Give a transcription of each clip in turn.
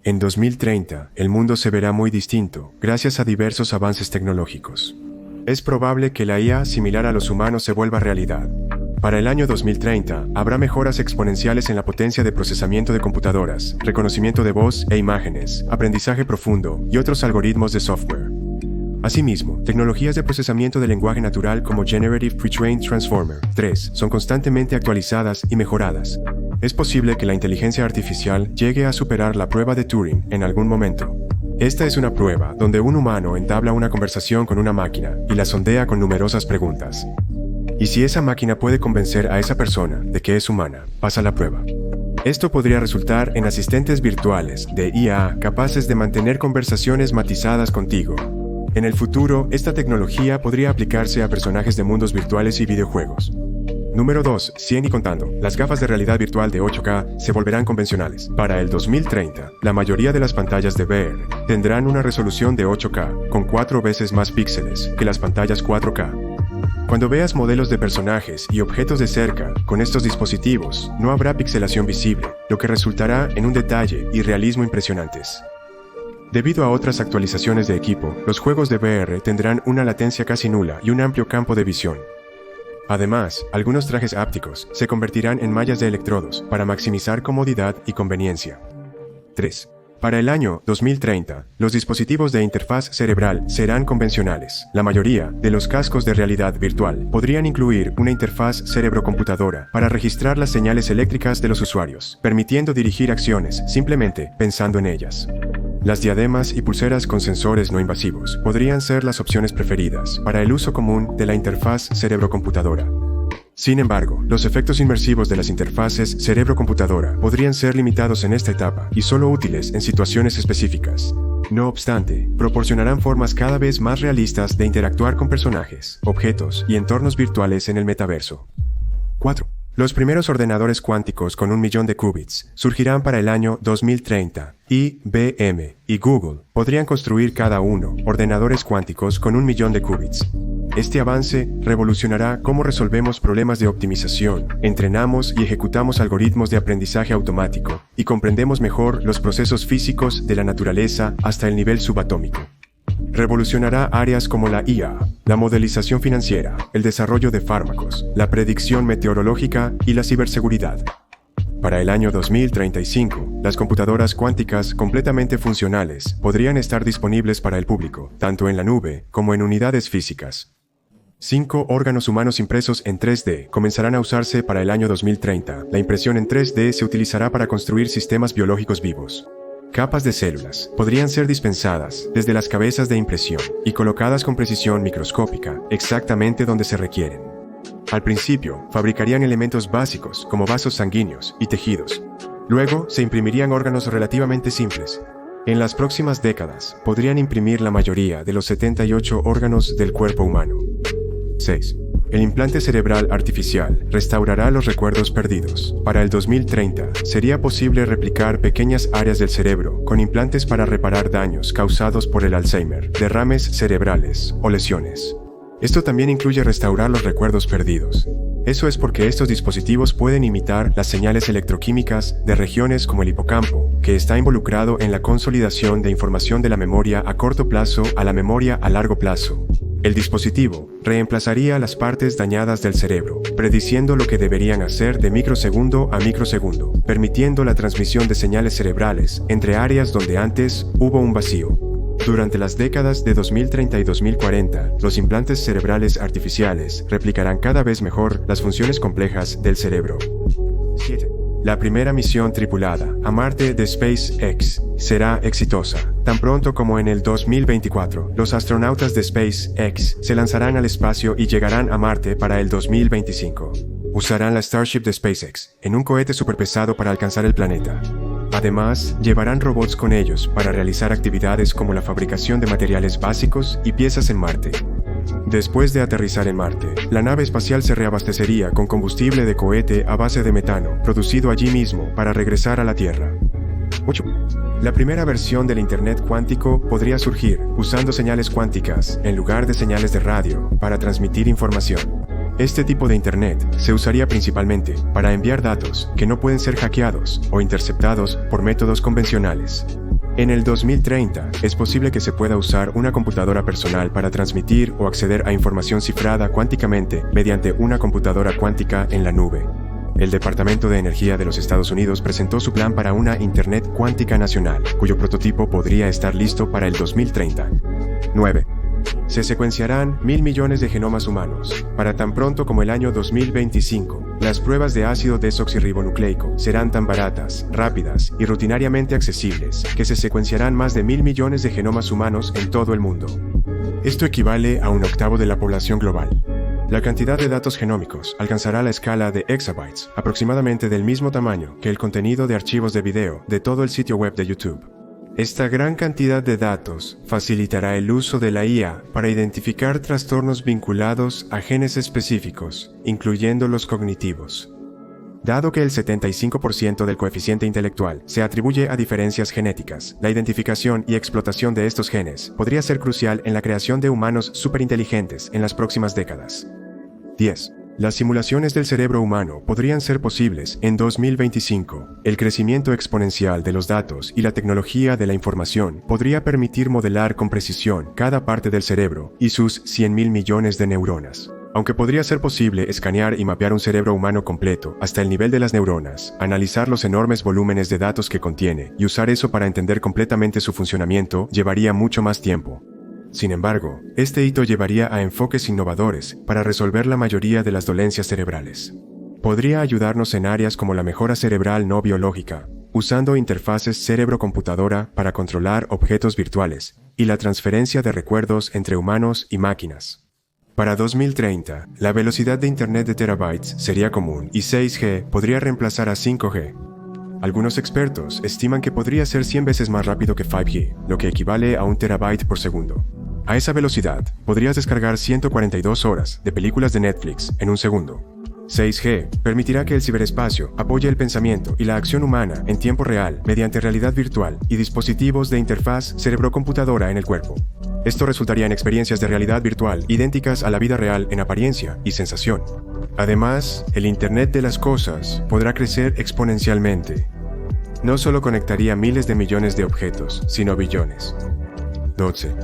En 2030, el mundo se verá muy distinto, gracias a diversos avances tecnológicos. Es probable que la IA similar a los humanos se vuelva realidad. Para el año 2030, habrá mejoras exponenciales en la potencia de procesamiento de computadoras, reconocimiento de voz e imágenes, aprendizaje profundo y otros algoritmos de software. Asimismo, tecnologías de procesamiento de lenguaje natural como Generative Pre-trained Transformer 3 son constantemente actualizadas y mejoradas. Es posible que la inteligencia artificial llegue a superar la prueba de Turing en algún momento. Esta es una prueba donde un humano entabla una conversación con una máquina y la sondea con numerosas preguntas. Y si esa máquina puede convencer a esa persona de que es humana, pasa la prueba. Esto podría resultar en asistentes virtuales de IA capaces de mantener conversaciones matizadas contigo. En el futuro, esta tecnología podría aplicarse a personajes de mundos virtuales y videojuegos. Número 2. 100 y contando. Las gafas de realidad virtual de 8K se volverán convencionales. Para el 2030, la mayoría de las pantallas de VR tendrán una resolución de 8K, con 4 veces más píxeles que las pantallas 4K. Cuando veas modelos de personajes y objetos de cerca con estos dispositivos, no habrá pixelación visible, lo que resultará en un detalle y realismo impresionantes. Debido a otras actualizaciones de equipo, los juegos de VR tendrán una latencia casi nula y un amplio campo de visión. Además, algunos trajes ápticos se convertirán en mallas de electrodos para maximizar comodidad y conveniencia. 3. Para el año 2030, los dispositivos de interfaz cerebral serán convencionales. La mayoría de los cascos de realidad virtual podrían incluir una interfaz cerebro-computadora para registrar las señales eléctricas de los usuarios, permitiendo dirigir acciones simplemente pensando en ellas. Las diademas y pulseras con sensores no invasivos podrían ser las opciones preferidas para el uso común de la interfaz cerebro-computadora. Sin embargo, los efectos inmersivos de las interfaces cerebro-computadora podrían ser limitados en esta etapa y solo útiles en situaciones específicas. No obstante, proporcionarán formas cada vez más realistas de interactuar con personajes, objetos y entornos virtuales en el metaverso. 4. Los primeros ordenadores cuánticos con 1 millón de qubits surgirán para el año 2030. IBM y Google podrían construir cada uno ordenadores cuánticos con 1 millón de qubits. Este avance revolucionará cómo resolvemos problemas de optimización, entrenamos y ejecutamos algoritmos de aprendizaje automático y comprendemos mejor los procesos físicos de la naturaleza hasta el nivel subatómico. Revolucionará áreas como la IA, la modelización financiera, el desarrollo de fármacos, la predicción meteorológica y la ciberseguridad. Para el año 2035, las computadoras cuánticas completamente funcionales podrían estar disponibles para el público, tanto en la nube como en unidades físicas. 5 órganos humanos impresos en 3D comenzarán a usarse para el año 2030. La impresión en 3D se utilizará para construir sistemas biológicos vivos. Capas de células podrían ser dispensadas desde las cabezas de impresión y colocadas con precisión microscópica exactamente donde se requieren. Al principio, fabricarían elementos básicos como vasos sanguíneos y tejidos. Luego, se imprimirían órganos relativamente simples. En las próximas décadas, podrían imprimir la mayoría de los 78 órganos del cuerpo humano. 6. El implante cerebral artificial restaurará los recuerdos perdidos. Para el 2030, sería posible replicar pequeñas áreas del cerebro con implantes para reparar daños causados por el Alzheimer, derrames cerebrales o lesiones. Esto también incluye restaurar los recuerdos perdidos. Eso es porque estos dispositivos pueden imitar las señales electroquímicas de regiones como el hipocampo, que está involucrado en la consolidación de información de la memoria a corto plazo a la memoria a largo plazo. El dispositivo reemplazaría las partes dañadas del cerebro, prediciendo lo que deberían hacer de microsegundo a microsegundo, permitiendo la transmisión de señales cerebrales entre áreas donde antes hubo un vacío. Durante las décadas de 2030 y 2040, los implantes cerebrales artificiales replicarán cada vez mejor las funciones complejas del cerebro. 7. La primera misión tripulada a Marte de SpaceX será exitosa. Tan pronto como en el 2024, los astronautas de SpaceX se lanzarán al espacio y llegarán a Marte para el 2025. Usarán la Starship de SpaceX en un cohete superpesado para alcanzar el planeta. Además, llevarán robots con ellos para realizar actividades como la fabricación de materiales básicos y piezas en Marte. Después de aterrizar en Marte, la nave espacial se reabastecería con combustible de cohete a base de metano, producido allí mismo para regresar a la Tierra. 8. La primera versión del Internet cuántico podría surgir usando señales cuánticas en lugar de señales de radio para transmitir información. Este tipo de Internet se usaría principalmente para enviar datos que no pueden ser hackeados o interceptados por métodos convencionales. En el 2030, es posible que se pueda usar una computadora personal para transmitir o acceder a información cifrada cuánticamente mediante una computadora cuántica en la nube. El Departamento de Energía de los Estados Unidos presentó su plan para una Internet cuántica nacional, cuyo prototipo podría estar listo para el 2030. 9. Se secuenciarán 1.000 millones de genomas humanos. Para tan pronto como el año 2025, las pruebas de ácido desoxirribonucleico serán tan baratas, rápidas y rutinariamente accesibles que se secuenciarán más de 1.000 millones de genomas humanos en todo el mundo. Esto equivale a 1/8 de la población global. La cantidad de datos genómicos alcanzará la escala de exabytes, aproximadamente del mismo tamaño que el contenido de archivos de video de todo el sitio web de YouTube. Esta gran cantidad de datos facilitará el uso de la IA para identificar trastornos vinculados a genes específicos, incluyendo los cognitivos. Dado que el 75% del coeficiente intelectual se atribuye a diferencias genéticas, la identificación y explotación de estos genes podría ser crucial en la creación de humanos superinteligentes en las próximas décadas. 10. Las simulaciones del cerebro humano podrían ser posibles en 2025. El crecimiento exponencial de los datos y la tecnología de la información podría permitir modelar con precisión cada parte del cerebro y sus 100.000 millones de neuronas. Aunque podría ser posible escanear y mapear un cerebro humano completo hasta el nivel de las neuronas, analizar los enormes volúmenes de datos que contiene y usar eso para entender completamente su funcionamiento llevaría mucho más tiempo. Sin embargo, este hito llevaría a enfoques innovadores para resolver la mayoría de las dolencias cerebrales. Podría ayudarnos en áreas como la mejora cerebral no biológica, usando interfaces cerebro-computadora para controlar objetos virtuales, y la transferencia de recuerdos entre humanos y máquinas. Para 2030, la velocidad de Internet de terabytes sería común y 6G podría reemplazar a 5G. Algunos expertos estiman que podría ser 100 veces más rápido que 5G, lo que equivale a 1 terabyte por segundo. A esa velocidad, podrías descargar 142 horas de películas de Netflix en un segundo. 6G permitirá que el ciberespacio apoye el pensamiento y la acción humana en tiempo real mediante realidad virtual y dispositivos de interfaz cerebro-computadora en el cuerpo. Esto resultaría en experiencias de realidad virtual idénticas a la vida real en apariencia y sensación. Además, el Internet de las cosas podrá crecer exponencialmente. No solo conectaría miles de millones de objetos, sino billones. 12.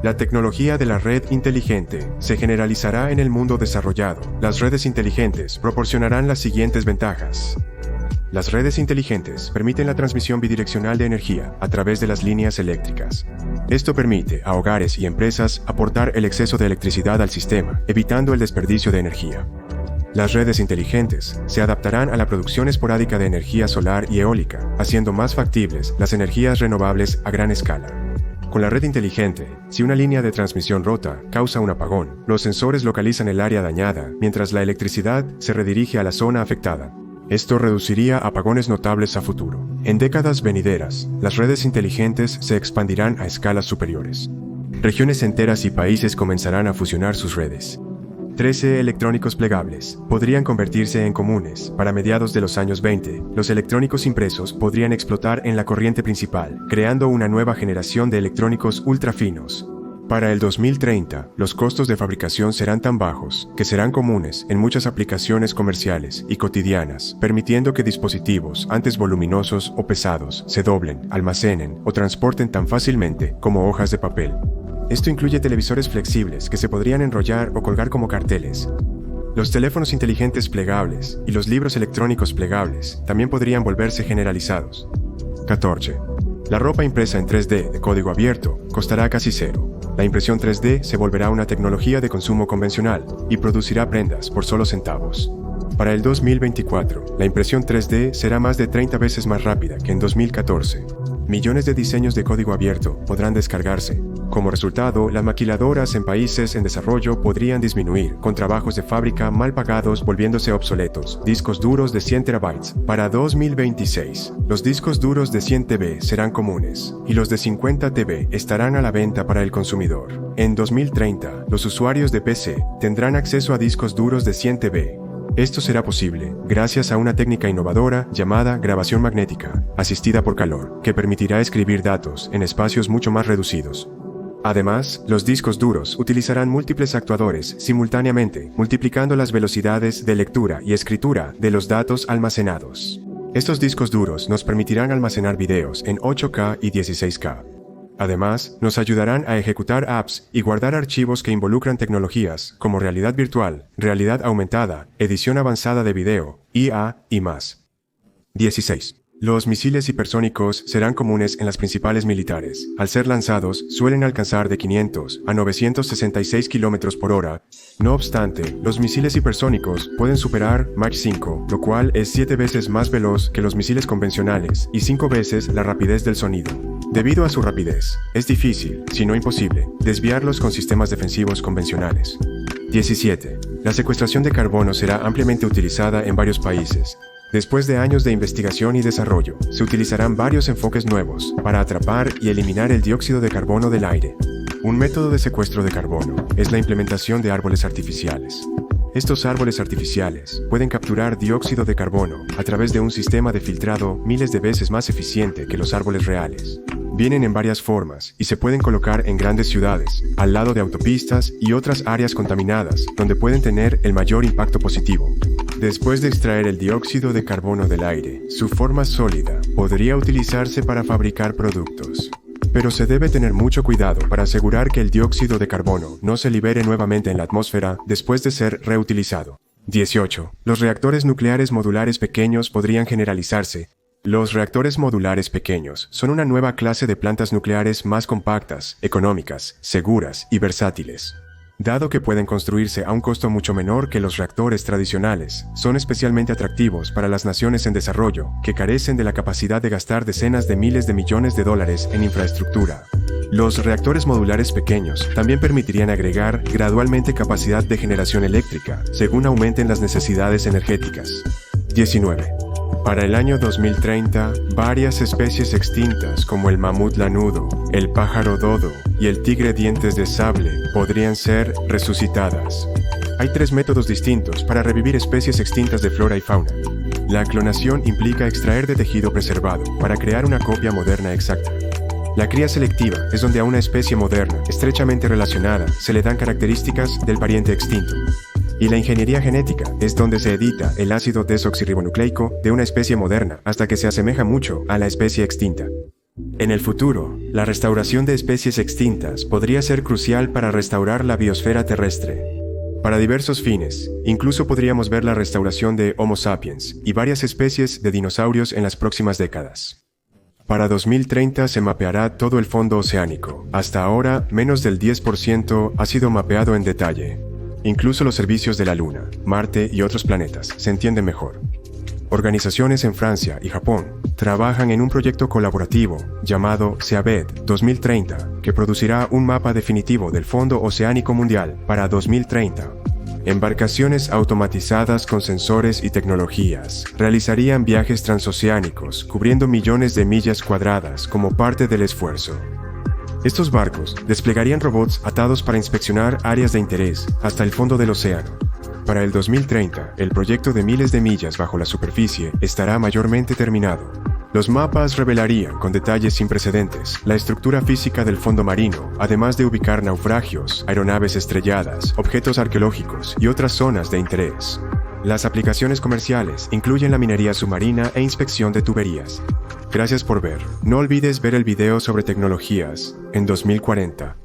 La tecnología de la red inteligente se generalizará en el mundo desarrollado. Las redes inteligentes proporcionarán las siguientes ventajas. Las redes inteligentes permiten la transmisión bidireccional de energía a través de las líneas eléctricas. Esto permite a hogares y empresas aportar el exceso de electricidad al sistema, evitando el desperdicio de energía. Las redes inteligentes se adaptarán a la producción esporádica de energía solar y eólica, haciendo más factibles las energías renovables a gran escala. Con la red inteligente, si una línea de transmisión rota causa un apagón, los sensores localizan el área dañada, mientras la electricidad se redirige a la zona afectada. Esto reduciría apagones notables a futuro. En décadas venideras, las redes inteligentes se expandirán a escalas superiores. Regiones enteras y países comenzarán a fusionar sus redes. 13 electrónicos plegables podrían convertirse en comunes. Para mediados de los años 20, los electrónicos impresos podrían explotar en la corriente principal, creando una nueva generación de electrónicos ultra finos. Para el 2030, los costos de fabricación serán tan bajos que serán comunes en muchas aplicaciones comerciales y cotidianas, permitiendo que dispositivos antes voluminosos o pesados se doblen, almacenen o transporten tan fácilmente como hojas de papel. Esto incluye televisores flexibles que se podrían enrollar o colgar como carteles. Los teléfonos inteligentes plegables y los libros electrónicos plegables también podrían volverse generalizados. 14. La ropa impresa en 3D de código abierto costará casi cero. La impresión 3D se volverá una tecnología de consumo convencional y producirá prendas por solo centavos. Para el 2024, la impresión 3D será más de 30 veces más rápida que en 2014. Millones de diseños de código abierto podrán descargarse. Como resultado, las maquiladoras en países en desarrollo podrían disminuir, con trabajos de fábrica mal pagados volviéndose obsoletos. Discos duros de 100 terabytes. Para 2026, los discos duros de 100 TB serán comunes, y los de 50 TB estarán a la venta para el consumidor. En 2030, los usuarios de PC tendrán acceso a discos duros de 100 TB. Esto será posible gracias a una técnica innovadora llamada grabación magnética, asistida por calor, que permitirá escribir datos en espacios mucho más reducidos. Además, los discos duros utilizarán múltiples actuadores simultáneamente, multiplicando las velocidades de lectura y escritura de los datos almacenados. Estos discos duros nos permitirán almacenar videos en 8K y 16K. Además, nos ayudarán a ejecutar apps y guardar archivos que involucran tecnologías como realidad virtual, realidad aumentada, edición avanzada de video, IA y más. 16. Los misiles hipersónicos serán comunes en las principales militares. Al ser lanzados, suelen alcanzar de 500 a 966 km por hora. No obstante, los misiles hipersónicos pueden superar Mach 5, lo cual es 7 veces más veloz que los misiles convencionales y 5 veces la rapidez del sonido. Debido a su rapidez, es difícil, si no imposible, desviarlos con sistemas defensivos convencionales. 17. La secuestración de carbono será ampliamente utilizada en varios países. Después de años de investigación y desarrollo, se utilizarán varios enfoques nuevos para atrapar y eliminar el dióxido de carbono del aire. Un método de secuestro de carbono es la implementación de árboles artificiales. Estos árboles artificiales pueden capturar dióxido de carbono a través de un sistema de filtrado miles de veces más eficiente que los árboles reales. Vienen en varias formas y se pueden colocar en grandes ciudades, al lado de autopistas y otras áreas contaminadas, donde pueden tener el mayor impacto positivo. Después de extraer el dióxido de carbono del aire, su forma sólida podría utilizarse para fabricar productos. Pero se debe tener mucho cuidado para asegurar que el dióxido de carbono no se libere nuevamente en la atmósfera después de ser reutilizado. 18. Los reactores nucleares modulares pequeños podrían generalizarse. Los reactores modulares pequeños son una nueva clase de plantas nucleares más compactas, económicas, seguras y versátiles. Dado que pueden construirse a un costo mucho menor que los reactores tradicionales, son especialmente atractivos para las naciones en desarrollo, que carecen de la capacidad de gastar decenas de miles de millones de dólares en infraestructura. Los reactores modulares pequeños también permitirían agregar gradualmente capacidad de generación eléctrica, según aumenten las necesidades energéticas. 19. Para el año 2030, varias especies extintas como el mamut lanudo, el pájaro dodo y el tigre dientes de sable podrían ser resucitadas. Hay 3 métodos distintos para revivir especies extintas de flora y fauna. La clonación implica extraer de tejido preservado para crear una copia moderna exacta. La cría selectiva es donde a una especie moderna, estrechamente relacionada, se le dan características del pariente extinto. Y la ingeniería genética es donde se edita el ácido desoxirribonucleico de una especie moderna hasta que se asemeja mucho a la especie extinta. En el futuro, la restauración de especies extintas podría ser crucial para restaurar la biosfera terrestre. Para diversos fines, incluso podríamos ver la restauración de Homo sapiens y varias especies de dinosaurios en las próximas décadas. Para 2030 se mapeará todo el fondo oceánico. Hasta ahora, menos del 10% ha sido mapeado en detalle. Incluso los servicios de la Luna, Marte y otros planetas se entienden mejor. Organizaciones en Francia y Japón trabajan en un proyecto colaborativo llamado SEABED 2030, que producirá un mapa definitivo del fondo oceánico mundial para 2030. Embarcaciones automatizadas con sensores y tecnologías realizarían viajes transoceánicos cubriendo millones de millas cuadradas como parte del esfuerzo. Estos barcos desplegarían robots atados para inspeccionar áreas de interés hasta el fondo del océano. Para el 2030, el proyecto de miles de millas bajo la superficie estará mayormente terminado. Los mapas revelarían con detalles sin precedentes la estructura física del fondo marino, además de ubicar naufragios, aeronaves estrelladas, objetos arqueológicos y otras zonas de interés. Las aplicaciones comerciales incluyen la minería submarina e inspección de tuberías. Gracias por ver. No olvides ver el video sobre tecnologías en 2040.